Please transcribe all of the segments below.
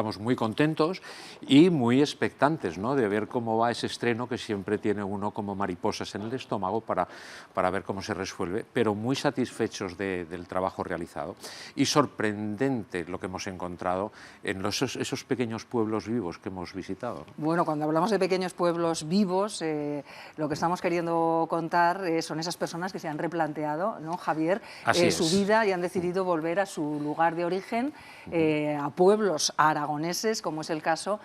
Estamos muy contentos y muy expectantes, ¿no?, de ver cómo va ese estreno, que siempre tiene uno como mariposas en el estómago para ver cómo se resuelve, pero muy satisfechos del trabajo realizado. Y sorprendente lo que hemos encontrado en esos pequeños pueblos vivos que hemos visitado, ¿no? Bueno, cuando hablamos de pequeños pueblos vivos, lo que estamos queriendo contar son esas personas que se han replanteado, ¿no, Javier?, su vida y han decidido volver a su lugar de origen, a pueblos aragoneses, como es el caso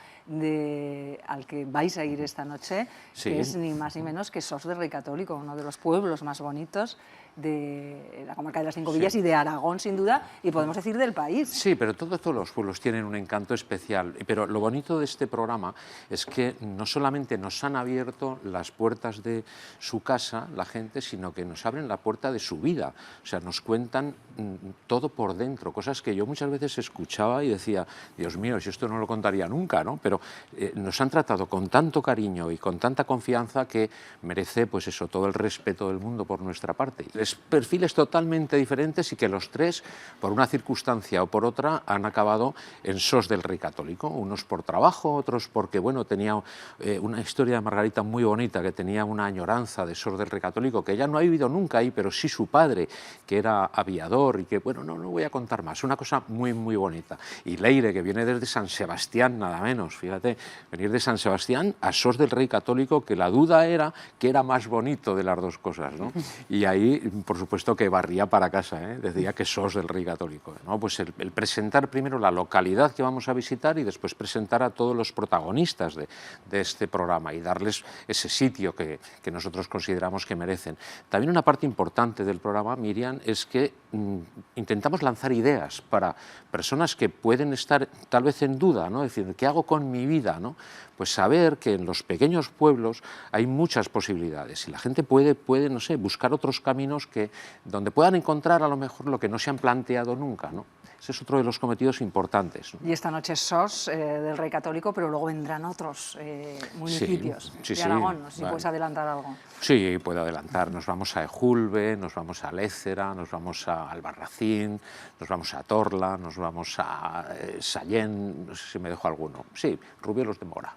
al que vais a ir esta noche, que es ni más ni menos que Sos de Rey Católico, uno de los pueblos más bonitos de la comarca de las Cinco Villas y de Aragón, sin duda, y podemos decir del país. Sí, pero todos los pueblos tienen un encanto especial. Pero lo bonito de este programa es que no solamente nos han abierto las puertas de su casa, la gente, sino que nos abren la puerta de su vida. O sea, nos cuentan todo por dentro, cosas que yo muchas veces escuchaba y decía, Dios mío, si esto no lo contaría nunca, ¿no? Pero nos han tratado con tanto cariño y con tanta confianza que merece, pues eso, todo el respeto del mundo por nuestra parte. Perfiles totalmente diferentes y que los tres, por una circunstancia o por otra, han acabado en Sos del Rey Católico, unos por trabajo, otros porque, bueno, tenía una historia de Margarita muy bonita, que tenía una añoranza de Sos del Rey Católico, que ella no ha vivido nunca ahí, pero sí su padre, que era aviador y que, bueno, no voy a contar más, una cosa muy, muy bonita. Y Leire, que viene desde San Sebastián, nada menos, fíjate, venir de San Sebastián a Sos del Rey Católico, que la duda era que era más bonito de las dos cosas, ¿no? Y ahí, por supuesto, que barría para casa, ¿eh? Decía que Sos del Rey Católico, ¿no? Pues el presentar primero la localidad que vamos a visitar y después presentar a todos los protagonistas de este programa y darles ese sitio que nosotros consideramos que merecen. También una parte importante del programa, Miriam, es que intentamos lanzar ideas para personas que pueden estar tal vez en duda, ¿no? Es decir, ¿qué hago con mi vida, ¿no? Pues saber que en los pequeños pueblos hay muchas posibilidades y la gente puede, no sé, buscar otros caminos donde puedan encontrar a lo mejor lo que no se han planteado nunca, ¿no? Ese es otro de los cometidos importantes, ¿no? Y esta noche es Sos del Rey Católico, pero luego vendrán otros municipios de Aragón. No sé si puedes adelantar algo. Sí, puedo adelantar. Nos vamos a Ejulbe, nos vamos a Lézera, nos vamos a Albarracín, nos vamos a Torla, nos vamos a Sallén, no sé si me dejo alguno. Sí, Rubielos de Mora.